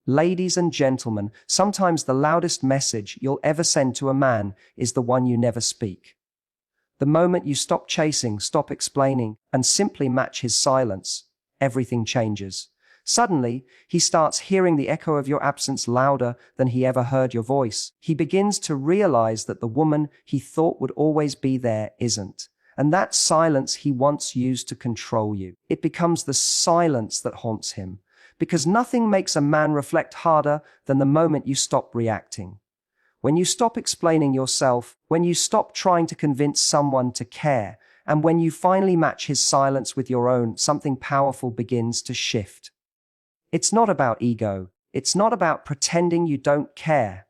Ladies and gentlemen, sometimes the loudest message you'll ever send to a man is the one you never speak. The moment you stop chasing, stop explaining, and simply match his silence, everything changes. Suddenly, he starts hearing the echo of your absence louder than he ever heard your voice. He begins to realize that the woman he thought would always be there isn't. And that silence he once used to control you. It becomes the silence that haunts him. Because nothing makes a man reflect harder than the moment you stop reacting. When you stop explaining yourself, when you stop trying to convince someone to care, and when you finally match his silence with your own, something powerful begins to shift. It's not about ego. It's not about pretending you don't care.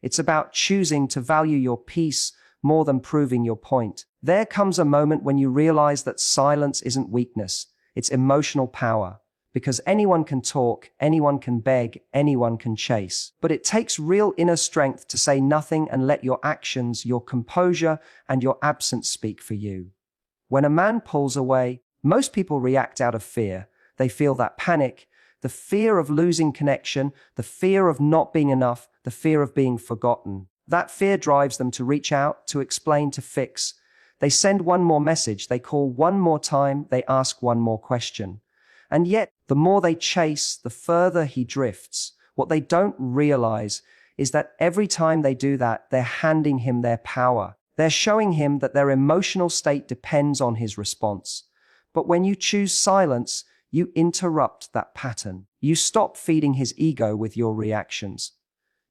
It's about choosing to value your peace more than proving your point. There comes a moment when you realize that silence isn't weakness. It's emotional power. Because anyone can talk, anyone can beg, anyone can chase. But it takes real inner strength to say nothing and let your actions, your composure, and your absence speak for you. When a man pulls away, most people react out of fear. They feel that panic, the fear of losing connection, the fear of not being enough, the fear of being forgotten. That fear drives them to reach out, to explain, to fix. They send one more message, they call one more time, they ask one more question. And yet, the more they chase, the further he drifts. What they don't realize is that every time they do that, they're handing him their power. They're showing him that their emotional state depends on his response. But when you choose silence, you interrupt that pattern. You stop feeding his ego with your reactions.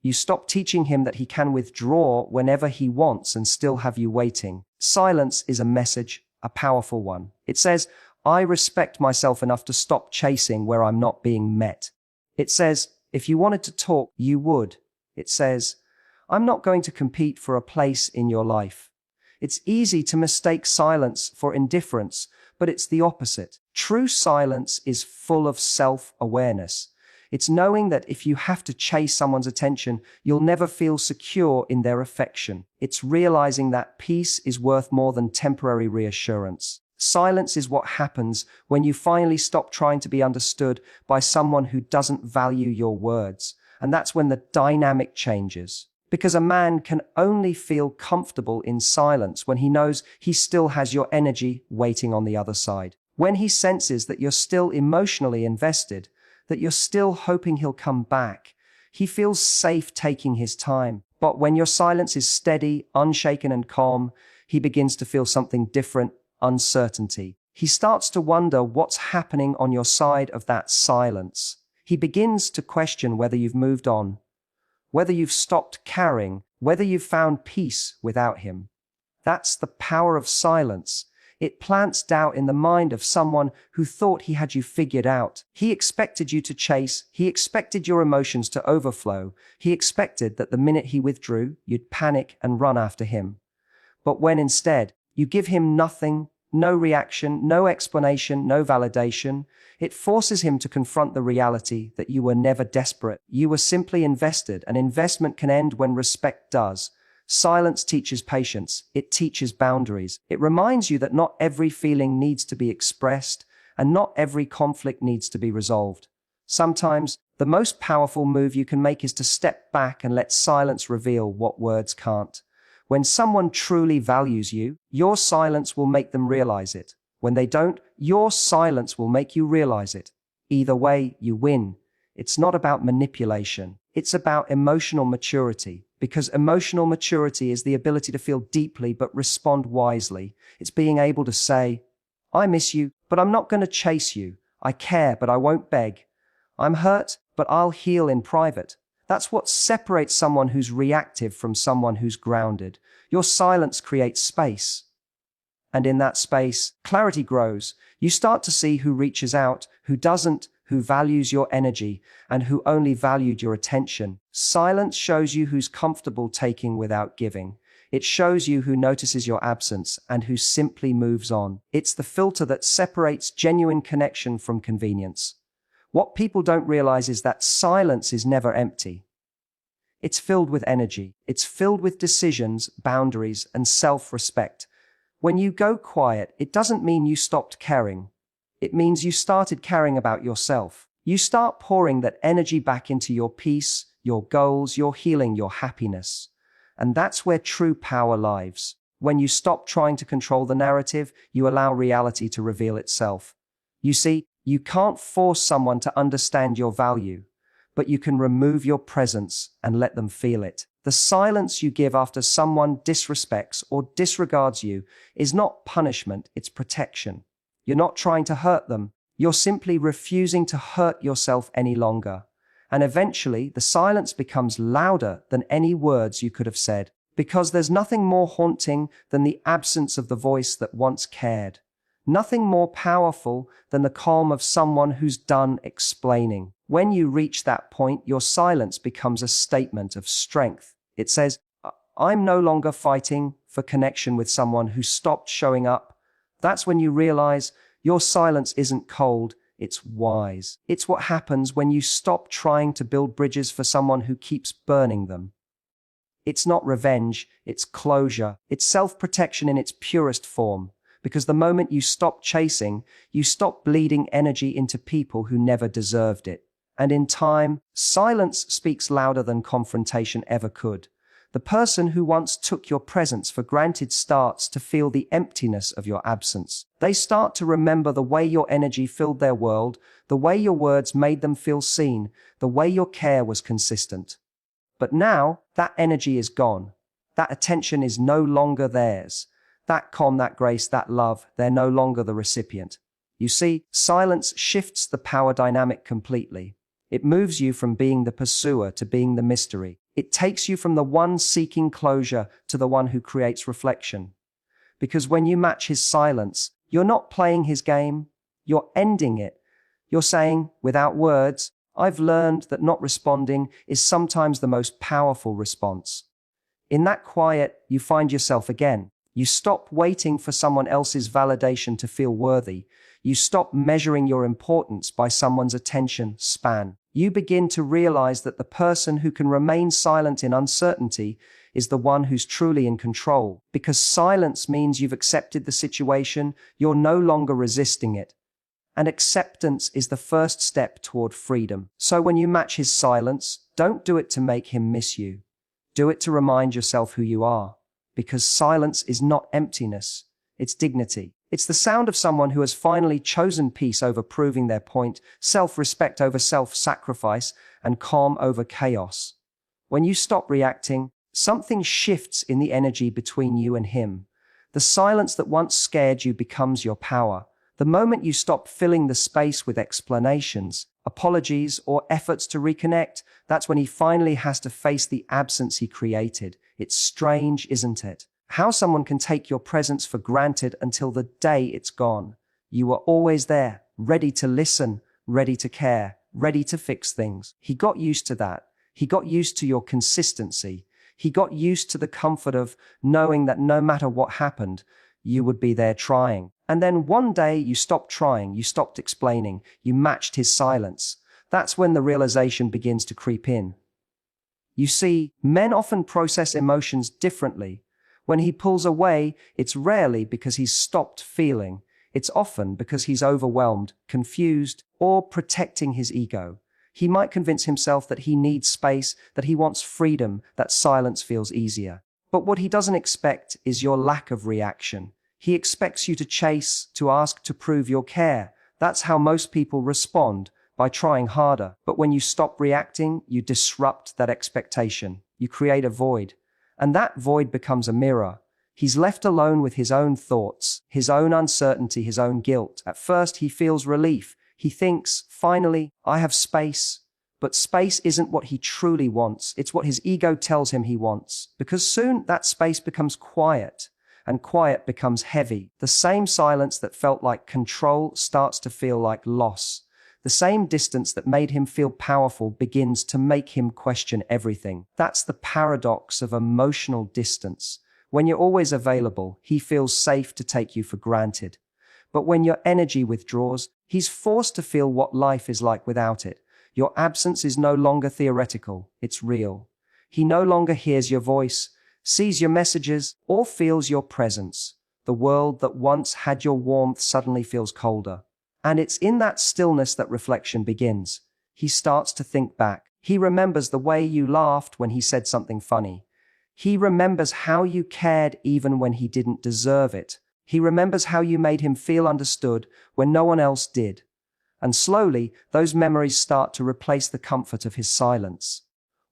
You stop teaching him that he can withdraw whenever he wants and still have you waiting. Silence is a message, a powerful one. It says, I respect myself enough to stop chasing where I'm not being met. It says, if you wanted to talk, you would. It says, I'm not going to compete for a place in your life. It's easy to mistake silence for indifference, but it's the opposite. True silence is full of self-awareness. It's knowing that if you have to chase someone's attention, you'll never feel secure in their affection. It's realizing that peace is worth more than temporary reassurance. Silence is what happens when you finally stop trying to be understood by someone who doesn't value your words. And that's when the dynamic changes. Because a man can only feel comfortable in silence when he knows he still has your energy waiting on the other side. When he senses that you're still emotionally invested, that you're still hoping he'll come back, he feels safe taking his time. But when your silence is steady, unshaken, and calm, he begins to feel something different. Uncertainty. He starts to wonder what's happening on your side of that silence. He begins to question whether you've moved on, whether you've stopped caring, whether you've found peace without him. That's the power of silence. It plants doubt in the mind of someone who thought he had you figured out. He expected you to chase. He expected your emotions to overflow. He expected that the minute he withdrew, you'd panic and run after him. But when instead, you give him nothing, no reaction, no explanation, no validation, it forces him to confront the reality that you were never desperate. You were simply invested. An investment can end when respect does. Silence teaches patience. It teaches boundaries. It reminds you that not every feeling needs to be expressed, and not every conflict needs to be resolved. Sometimes, the most powerful move you can make is to step back and let silence reveal what words can't. When someone truly values you, your silence will make them realize it. When they don't, your silence will make you realize it. Either way, you win. It's not about manipulation. It's about emotional maturity. Because emotional maturity is the ability to feel deeply but respond wisely. It's being able to say, I miss you, but I'm not going to chase you. I care, but I won't beg. I'm hurt, but I'll heal in private. That's what separates someone who's reactive from someone who's grounded. Your silence creates space. And in that space, clarity grows. You start to see who reaches out, who doesn't, who values your energy, and who only valued your attention. Silence shows you who's comfortable taking without giving. It shows you who notices your absence and who simply moves on. It's the filter that separates genuine connection from convenience. What people don't realize is that silence is never empty. It's filled with energy. It's filled with decisions, boundaries, and self-respect. When you go quiet, it doesn't mean you stopped caring. It means you started caring about yourself. You start pouring that energy back into your peace, your goals, your healing, your happiness. And that's where true power lies. When you stop trying to control the narrative, you allow reality to reveal itself. You see, you can't force someone to understand your value, but you can remove your presence and let them feel it. The silence you give after someone disrespects or disregards you is not punishment, it's protection. You're not trying to hurt them. You're simply refusing to hurt yourself any longer. And eventually, the silence becomes louder than any words you could have said, because there's nothing more haunting than the absence of the voice that once cared. Nothing more powerful than the calm of someone who's done explaining. When you reach that point, your silence becomes a statement of strength. It says, I'm no longer fighting for connection with someone who stopped showing up. That's when you realize your silence isn't cold, it's wise. It's what happens when you stop trying to build bridges for someone who keeps burning them. It's not revenge, it's closure. It's self-protection in its purest form. Because the moment you stop chasing, you stop bleeding energy into people who never deserved it. And in time, silence speaks louder than confrontation ever could. The person who once took your presence for granted starts to feel the emptiness of your absence. They start to remember the way your energy filled their world, the way your words made them feel seen, the way your care was consistent. But now, that energy is gone. That attention is no longer theirs. That calm, that grace, that love, they're no longer the recipient. You see, silence shifts the power dynamic completely. It moves you from being the pursuer to being the mystery. It takes you from the one seeking closure to the one who creates reflection. Because when you match his silence, you're not playing his game, you're ending it. You're saying, without words, I've learned that not responding is sometimes the most powerful response. In that quiet, you find yourself again. You stop waiting for someone else's validation to feel worthy. You stop measuring your importance by someone's attention span. You begin to realize that the person who can remain silent in uncertainty is the one who's truly in control. Because silence means you've accepted the situation, you're no longer resisting it. And acceptance is the first step toward freedom. So when you match his silence, don't do it to make him miss you. Do it to remind yourself who you are. Because silence is not emptiness, it's dignity. It's the sound of someone who has finally chosen peace over proving their point, self-respect over self-sacrifice, and calm over chaos. When you stop reacting, something shifts in the energy between you and him. The silence that once scared you becomes your power. The moment you stop filling the space with explanations, apologies, or efforts to reconnect, that's when he finally has to face the absence he created. It's strange, isn't it? How someone can take your presence for granted until the day it's gone. You were always there, ready to listen, ready to care, ready to fix things. He got used to that. He got used to your consistency. He got used to the comfort of knowing that no matter what happened, you would be there trying. And then one day you stopped trying, you stopped explaining, you matched his silence. That's when the realization begins to creep in. You see, men often process emotions differently. When he pulls away, it's rarely because he's stopped feeling. It's often because he's overwhelmed, confused, or protecting his ego. He might convince himself that he needs space, that he wants freedom, that silence feels easier. But what he doesn't expect is your lack of reaction. He expects you to chase, to ask, to prove your care. That's how most people respond, by trying harder. But when you stop reacting, you disrupt that expectation. You create a void. And that void becomes a mirror. He's left alone with his own thoughts, his own uncertainty, his own guilt. At first, he feels relief. He thinks, finally, I have space. But space isn't what he truly wants. It's what his ego tells him he wants. Because soon that space becomes quiet, and quiet becomes heavy. The same silence that felt like control starts to feel like loss. The same distance that made him feel powerful begins to make him question everything. That's the paradox of emotional distance. When you're always available, he feels safe to take you for granted. But when your energy withdraws, he's forced to feel what life is like without it. Your absence is no longer theoretical, it's real. He no longer hears your voice, sees your messages, or feels your presence. The world that once had your warmth suddenly feels colder. And it's in that stillness that reflection begins. He starts to think back. He remembers the way you laughed when he said something funny. He remembers how you cared even when he didn't deserve it. He remembers how you made him feel understood when no one else did. And slowly, those memories start to replace the comfort of his silence.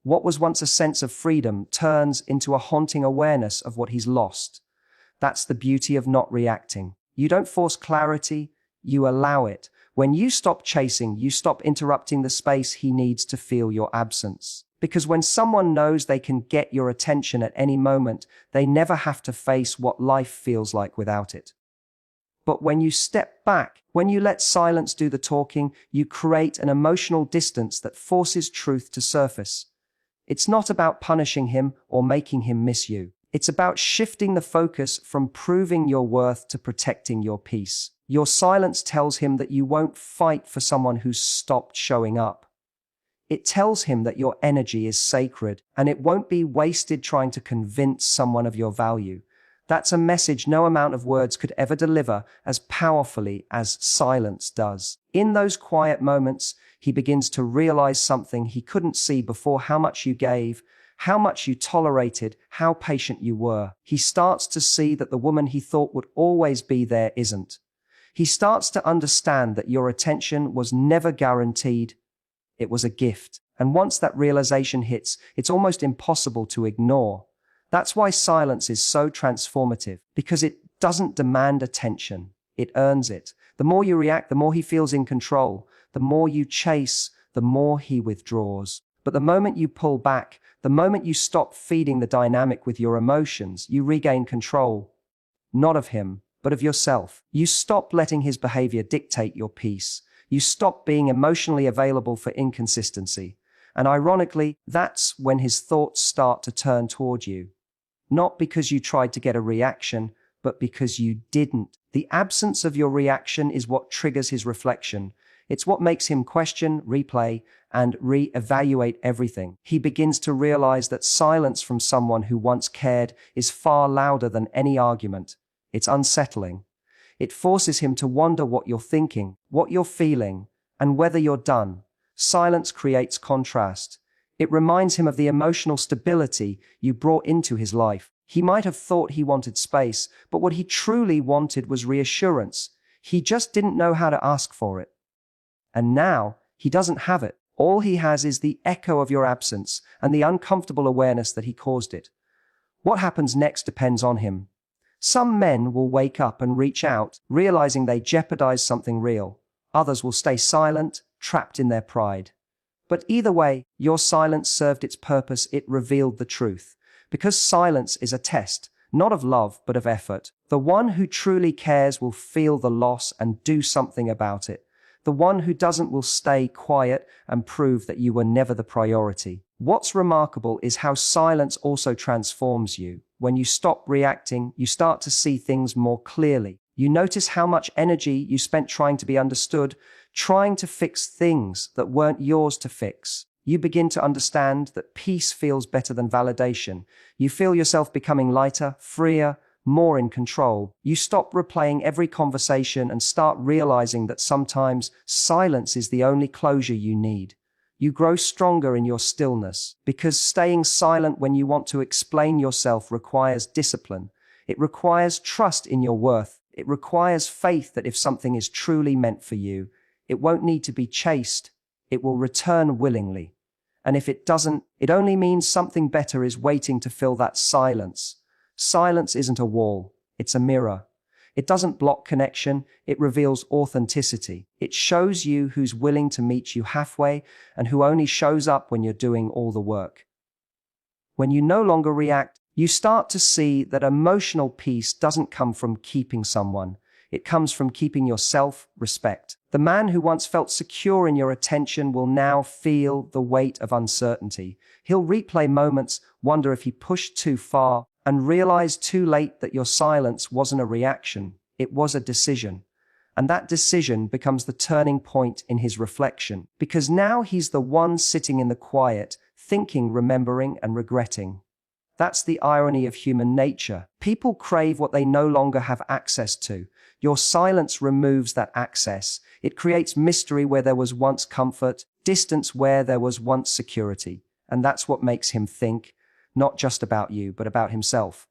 What was once a sense of freedom turns into a haunting awareness of what he's lost. That's the beauty of not reacting. You don't force clarity, you allow it. When you stop chasing, you stop interrupting the space he needs to feel your absence. Because when someone knows they can get your attention at any moment, they never have to face what life feels like without it. But when you step back, when you let silence do the talking, you create an emotional distance that forces truth to surface. It's not about punishing him or making him miss you. It's about shifting the focus from proving your worth to protecting your peace. Your silence tells him that you won't fight for someone who's stopped showing up. It tells him that your energy is sacred and it won't be wasted trying to convince someone of your value. That's a message no amount of words could ever deliver as powerfully as silence does. In those quiet moments, he begins to realize something he couldn't see before: how much you gave, how much you tolerated, how patient you were. He starts to see that the woman he thought would always be there isn't. He starts to understand that your attention was never guaranteed. It was a gift. And once that realization hits, it's almost impossible to ignore. That's why silence is so transformative, because it doesn't demand attention. It earns it. The more you react, the more he feels in control. The more you chase, the more he withdraws. But the moment you pull back, the moment you stop feeding the dynamic with your emotions, you regain control. Not of him, but of yourself. You stop letting his behavior dictate your peace. You stop being emotionally available for inconsistency. And ironically, that's when his thoughts start to turn toward you. Not because you tried to get a reaction, but because you didn't. The absence of your reaction is what triggers his reflection. It's what makes him question, replay, and re-evaluate everything. He begins to realize that silence from someone who once cared is far louder than any argument. It's unsettling. It forces him to wonder what you're thinking, what you're feeling, and whether you're done. Silence creates contrast. It reminds him of the emotional stability you brought into his life. He might have thought he wanted space, but what he truly wanted was reassurance. He just didn't know how to ask for it. And now, he doesn't have it. All he has is the echo of your absence and the uncomfortable awareness that he caused it. What happens next depends on him. Some men will wake up and reach out, realizing they jeopardize something real. Others will stay silent, trapped in their pride. But either way, your silence served its purpose. It revealed the truth. Because silence is a test, not of love, but of effort. The one who truly cares will feel the loss and do something about it. The one who doesn't will stay quiet and prove that you were never the priority. What's remarkable is how silence also transforms you. When you stop reacting, you start to see things more clearly. You notice how much energy you spent trying to be understood, trying to fix things that weren't yours to fix. You begin to understand that peace feels better than validation. You feel yourself becoming lighter, freer, more in control. You stop replaying every conversation and start realizing that sometimes silence is the only closure you need. You grow stronger in your stillness, because staying silent when you want to explain yourself requires discipline. It requires trust in your worth. It requires faith that if something is truly meant for you, it won't need to be chased. It will return willingly. And if it doesn't, it only means something better is waiting to fill that silence. Silence isn't a wall, it's a mirror. It doesn't block connection, it reveals authenticity. It shows you who's willing to meet you halfway and who only shows up when you're doing all the work. When you no longer react, you start to see that emotional peace doesn't come from keeping someone. It comes from keeping your self-respect. The man who once felt secure in your attention will now feel the weight of uncertainty. He'll replay moments, wonder if he pushed too far, and realize too late that your silence wasn't a reaction, it was a decision. And that decision becomes the turning point in his reflection, because now he's the one sitting in the quiet, thinking, remembering, and regretting. That's the irony of human nature. People crave what they no longer have access to. Your silence removes that access. It creates mystery where there was once comfort, distance where there was once security. And that's what makes him think, not just about you, but about himself.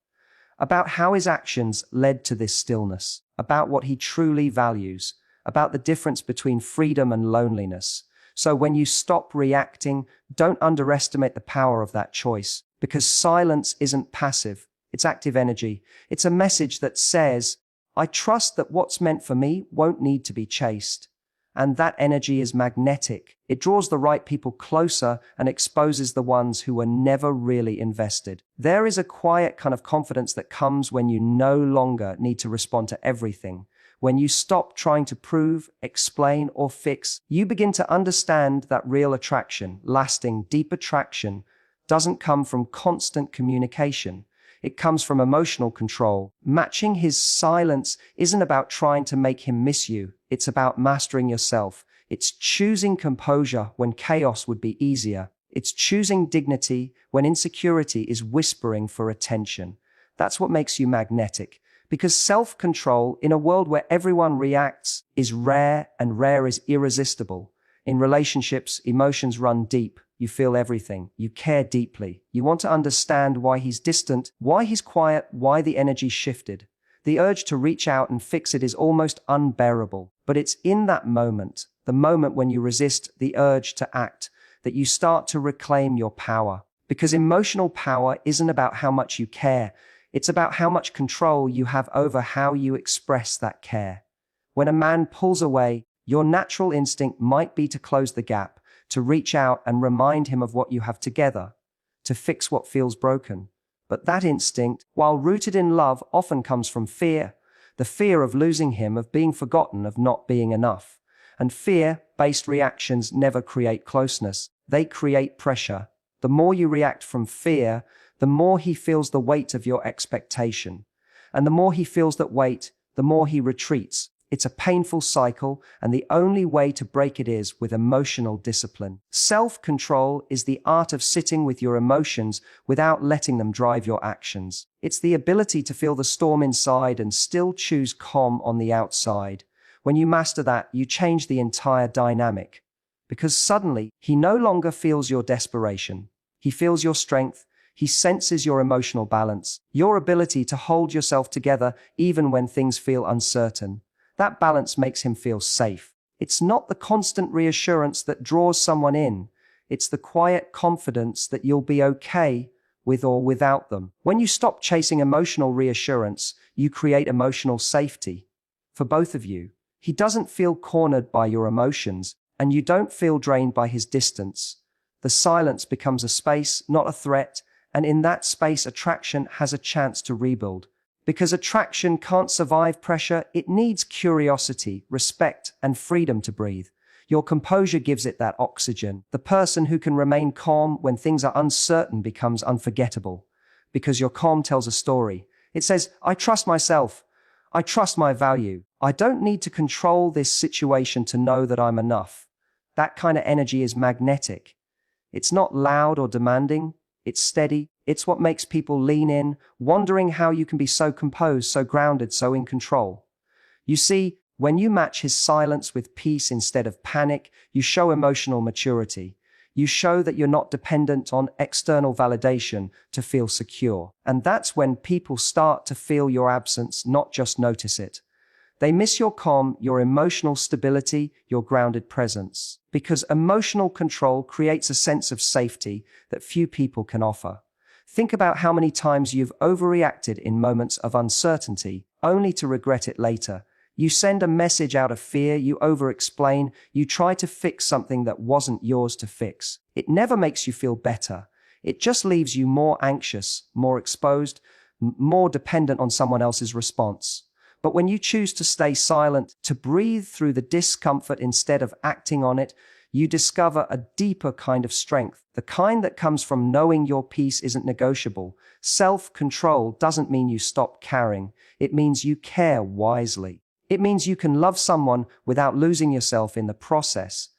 About how his actions led to this stillness, about what he truly values, about the difference between freedom and loneliness. So when you stop reacting, don't underestimate the power of that choice, because silence isn't passive, it's active energy. It's a message that says, I trust that what's meant for me won't need to be chased. And that energy is magnetic. It draws the right people closer and exposes the ones who were never really invested. There is a quiet kind of confidence that comes when you no longer need to respond to everything. When you stop trying to prove, explain, or fix, you begin to understand that real attraction, lasting, deep attraction, doesn't come from constant communication. It comes from emotional control. Matching his silence isn't about trying to make him miss you. It's about mastering yourself. It's choosing composure when chaos would be easier. It's choosing dignity when insecurity is whispering for attention. That's what makes you magnetic. Because self-control, in a world where everyone reacts, is rare, and rare is irresistible. In relationships, emotions run deep. You feel everything. You care deeply. You want to understand why he's distant, why he's quiet, why the energy shifted. The urge to reach out and fix it is almost unbearable. But it's in that moment, the moment when you resist the urge to act, that you start to reclaim your power. Because emotional power isn't about how much you care. It's about how much control you have over how you express that care. When a man pulls away, your natural instinct might be to close the gap, to reach out and remind him of what you have together, to fix what feels broken. But that instinct, while rooted in love, often comes from fear. The fear of losing him, of being forgotten, of not being enough. And fear-based reactions never create closeness. They create pressure. The more you react from fear, the more he feels the weight of your expectation. And the more he feels that weight, the more he retreats. It's a painful cycle, and the only way to break it is with emotional discipline. Self-control is the art of sitting with your emotions without letting them drive your actions. It's the ability to feel the storm inside and still choose calm on the outside. When you master that, you change the entire dynamic. Because suddenly, he no longer feels your desperation. He feels your strength. He senses your emotional balance, your ability to hold yourself together even when things feel uncertain. That balance makes him feel safe. It's not the constant reassurance that draws someone in. It's the quiet confidence that you'll be okay with or without them. When you stop chasing emotional reassurance, you create emotional safety. For both of you, he doesn't feel cornered by your emotions, and you don't feel drained by his distance. The silence becomes a space, not a threat, and in that space, attraction has a chance to rebuild. Because attraction can't survive pressure, it needs curiosity, respect, and freedom to breathe. Your composure gives it that oxygen. The person who can remain calm when things are uncertain becomes unforgettable. Because your calm tells a story. It says, I trust myself. I trust my value. I don't need to control this situation to know that I'm enough. That kind of energy is magnetic. It's not loud or demanding. It's steady. It's what makes people lean in, wondering how you can be so composed, so grounded, so in control. You see, when you match his silence with peace instead of panic, you show emotional maturity. You show that you're not dependent on external validation to feel secure. And that's when people start to feel your absence, not just notice it. They miss your calm, your emotional stability, your grounded presence. Because emotional control creates a sense of safety that few people can offer. Think about how many times you've overreacted in moments of uncertainty, only to regret it later. You send a message out of fear, you over-explain, you try to fix something that wasn't yours to fix. It never makes you feel better. It just leaves you more anxious, more exposed, more dependent on someone else's response. But when you choose to stay silent, to breathe through the discomfort instead of acting on it, you discover a deeper kind of strength, the kind that comes from knowing your peace isn't negotiable. Self-control doesn't mean you stop caring. It means you care wisely. It means you can love someone without losing yourself in the process.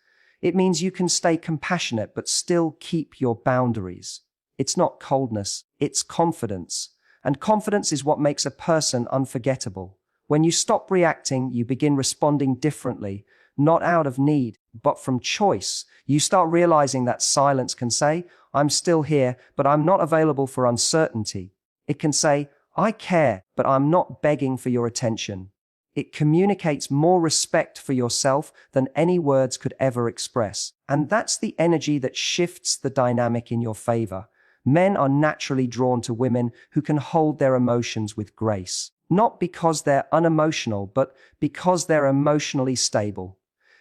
It means you can stay compassionate but still keep your boundaries. It's not coldness, it's confidence. And confidence is what makes a person unforgettable. When you stop reacting, you begin responding differently, not out of need, but from choice. You start realizing that silence can say, I'm still here, but I'm not available for uncertainty. It can say, I care, but I'm not begging for your attention. It communicates more respect for yourself than any words could ever express. And that's the energy that shifts the dynamic in your favor. Men are naturally drawn to women who can hold their emotions with grace. Not because they're unemotional, but because they're emotionally stable.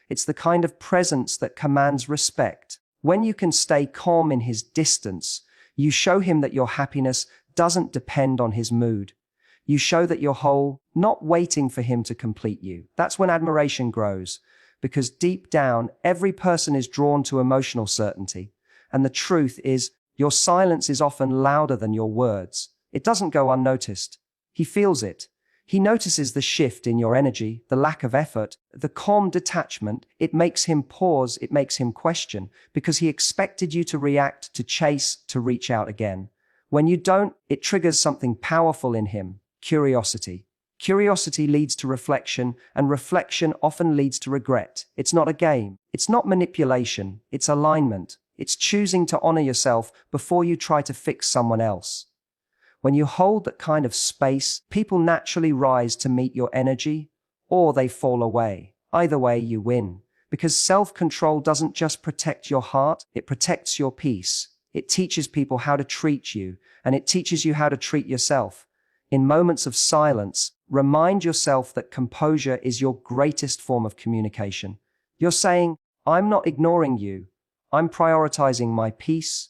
It's the kind of presence that commands respect. When you can stay calm in his distance, you show him that your happiness doesn't depend on his mood. You show that you're whole, not waiting for him to complete you. That's when admiration grows, because deep down, every person is drawn to emotional certainty. And the truth is, your silence is often louder than your words. It doesn't go unnoticed. He feels it. He notices the shift in your energy, the lack of effort, the calm detachment. It makes him pause, it makes him question, because he expected you to react, to chase, to reach out again. When you don't, it triggers something powerful in him, curiosity. Curiosity leads to reflection, and reflection often leads to regret. It's not a game. It's not manipulation. It's alignment. It's choosing to honor yourself before you try to fix someone else. When you hold that kind of space, people naturally rise to meet your energy, or they fall away. Either way, you win. Because self-control doesn't just protect your heart, it protects your peace. It teaches people how to treat you, and it teaches you how to treat yourself. In moments of silence, remind yourself that composure is your greatest form of communication. You're saying, I'm not ignoring you. I'm prioritizing my peace.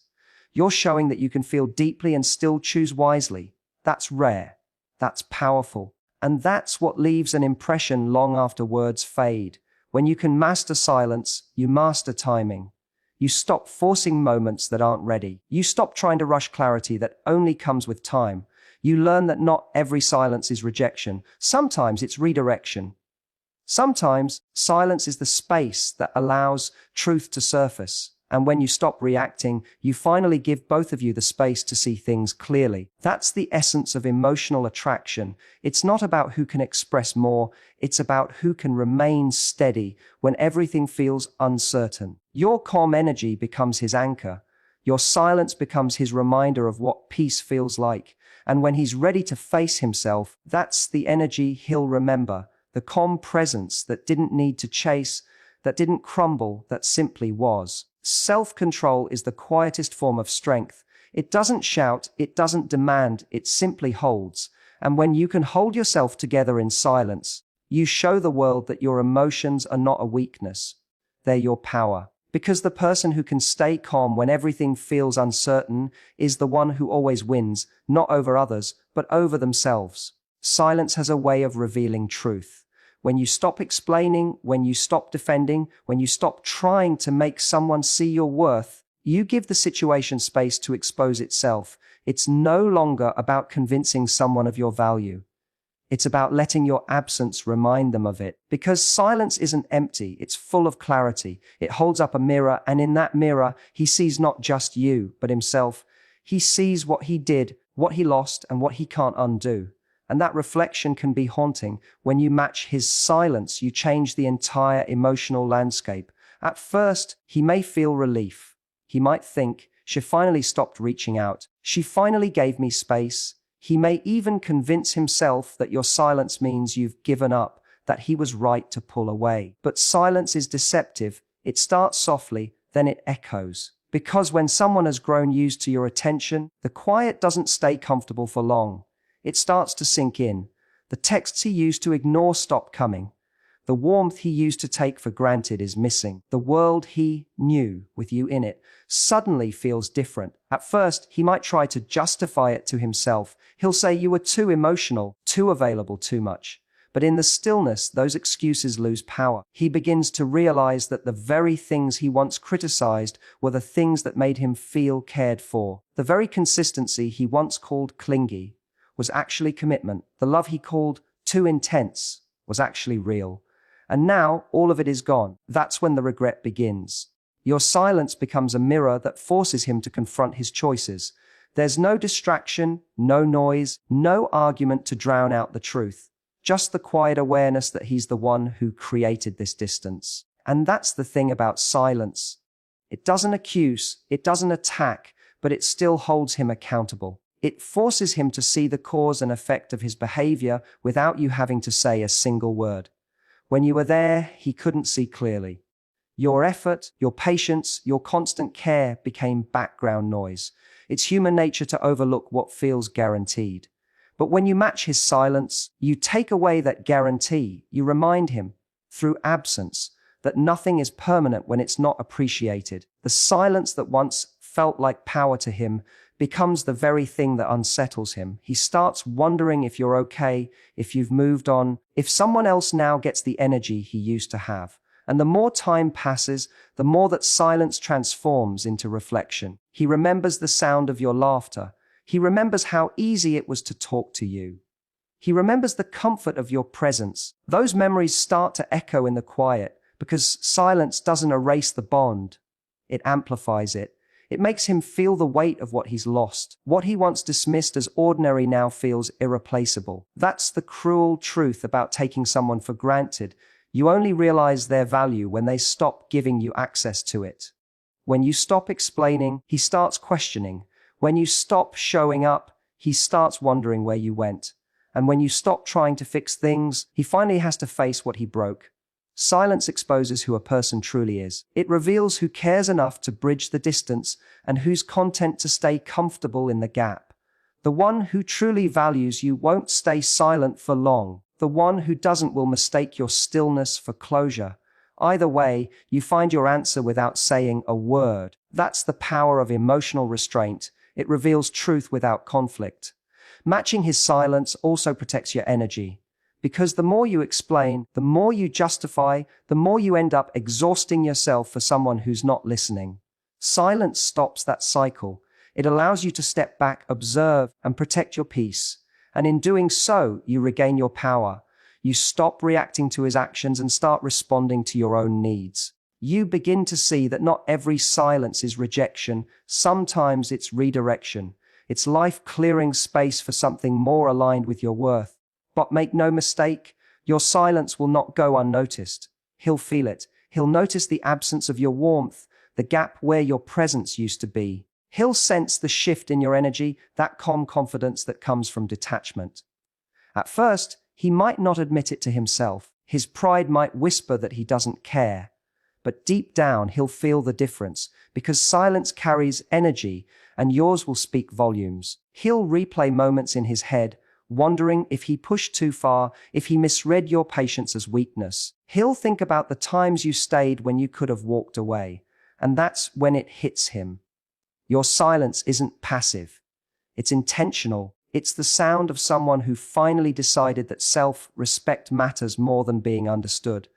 You're showing that you can feel deeply and still choose wisely. That's rare. That's powerful. And that's what leaves an impression long after words fade. When you can master silence, you master timing. You stop forcing moments that aren't ready. You stop trying to rush clarity that only comes with time. You learn that not every silence is rejection. Sometimes it's redirection. Sometimes silence is the space that allows truth to surface. And when you stop reacting, you finally give both of you the space to see things clearly. That's the essence of emotional attraction. It's not about who can express more. It's about who can remain steady when everything feels uncertain. Your calm energy becomes his anchor. Your silence becomes his reminder of what peace feels like. And when he's ready to face himself, that's the energy he'll remember. The calm presence that didn't need to chase, that didn't crumble, that simply was. Self-control is the quietest form of strength. It doesn't shout, it doesn't demand, it simply holds. And when you can hold yourself together in silence, you show the world that your emotions are not a weakness. They're your power. Because the person who can stay calm when everything feels uncertain is the one who always wins, not over others, but over themselves. Silence has a way of revealing truth. When you stop explaining, when you stop defending, when you stop trying to make someone see your worth, you give the situation space to expose itself. It's no longer about convincing someone of your value. It's about letting your absence remind them of it. Because silence isn't empty, it's full of clarity. It holds up a mirror, and in that mirror, he sees not just you, but himself. He sees what he did, what he lost, and what he can't undo. And that reflection can be haunting. When you match his silence, you change the entire emotional landscape. At first, he may feel relief. He might think, she finally stopped reaching out. She finally gave me space. He may even convince himself that your silence means you've given up, that he was right to pull away. But silence is deceptive. It starts softly, then it echoes. Because when someone has grown used to your attention, the quiet doesn't stay comfortable for long. It starts to sink in. The texts he used to ignore stop coming. The warmth he used to take for granted is missing. The world he knew, with you in it, suddenly feels different. At first, he might try to justify it to himself. He'll say you were too emotional, too available, too much. But in the stillness, those excuses lose power. He begins to realize that the very things he once criticized were the things that made him feel cared for. The very consistency he once called clingy was actually commitment. The love he called too intense was actually real. And now all of it is gone. That's when the regret begins. Your silence becomes a mirror that forces him to confront his choices. There's no distraction, no noise, no argument to drown out the truth. just the quiet awareness that he's the one who created this distance. And that's the thing about silence. It doesn't accuse, it doesn't attack, but it still holds him accountable. It forces him to see the cause and effect of his behavior without you having to say a single word. When you were there, he couldn't see clearly. Your effort, your patience, your constant care became background noise. It's human nature to overlook what feels guaranteed. But when you match his silence, you take away that guarantee. You remind him, through absence, that nothing is permanent when it's not appreciated. The silence that once felt like power to him becomes the very thing that unsettles him. He starts wondering if you're okay, if you've moved on, if someone else now gets the energy he used to have. And the more time passes, the more that silence transforms into reflection. He remembers the sound of your laughter. He remembers how easy it was to talk to you. He remembers the comfort of your presence. Those memories start to echo in the quiet because silence doesn't erase the bond. It amplifies it. It makes him feel the weight of what he's lost. What he once dismissed as ordinary now feels irreplaceable. That's the cruel truth about taking someone for granted. You only realize their value when they stop giving you access to it. When you stop explaining, he starts questioning. When you stop showing up, he starts wondering where you went. And when you stop trying to fix things, he finally has to face what he broke. Silence exposes who a person truly is. It reveals who cares enough to bridge the distance and who's content to stay comfortable in the gap. The one who truly values you won't stay silent for long. The one who doesn't will mistake your stillness for closure. Either way, you find your answer without saying a word. That's the power of emotional restraint. It reveals truth without conflict. Matching his silence also protects your energy. Because the more you explain, the more you justify, the more you end up exhausting yourself for someone who's not listening. Silence stops that cycle. It allows you to step back, observe, and protect your peace. And in doing so, you regain your power. You stop reacting to his actions and start responding to your own needs. You begin to see that not every silence is rejection. Sometimes it's redirection. It's life clearing space for something more aligned with your worth. But make no mistake, your silence will not go unnoticed. He'll feel it. He'll notice the absence of your warmth, the gap where your presence used to be. He'll sense the shift in your energy, that calm confidence that comes from detachment. At first, he might not admit it to himself. His pride might whisper that he doesn't care. But deep down, he'll feel the difference, because silence carries energy, and yours will speak volumes. He'll replay moments in his head, wondering if he pushed too far, if he misread your patience as weakness. He'll think about the times you stayed when you could have walked away, and that's when it hits him. Your silence isn't passive. It's intentional. It's the sound of someone who finally decided that self-respect matters more than being understood.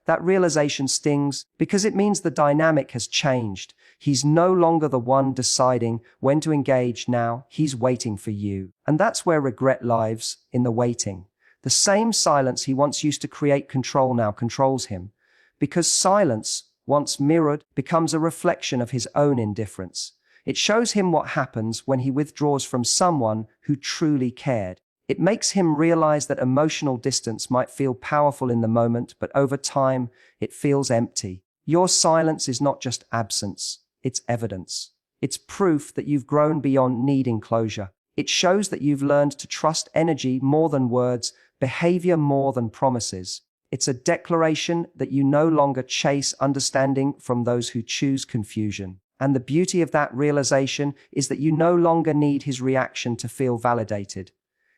That realization stings because it means the dynamic has changed. He's no longer the one deciding when to engage now. He's waiting for you. And that's where regret lives, in the waiting. The same silence he once used to create control now controls him. Because silence, once mirrored, becomes a reflection of his own indifference. It shows him what happens when he withdraws from someone who truly cared. It makes him realize that emotional distance might feel powerful in the moment, but over time, it feels empty. Your silence is not just absence, it's evidence. It's proof that you've grown beyond needing closure. It shows that you've learned to trust energy more than words, behavior more than promises. It's a declaration that you no longer chase understanding from those who choose confusion. And the beauty of that realization is that you no longer need his reaction to feel validated.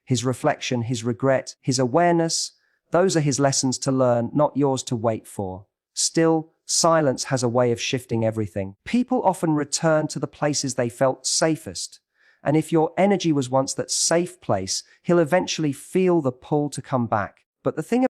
His reflection, his regret, his awareness, those are his lessons to learn, not yours to wait for. Still, silence has a way of shifting everything. People often return to the places they felt safest. And if your energy was once that safe place, he'll eventually feel the pull to come back. But the thing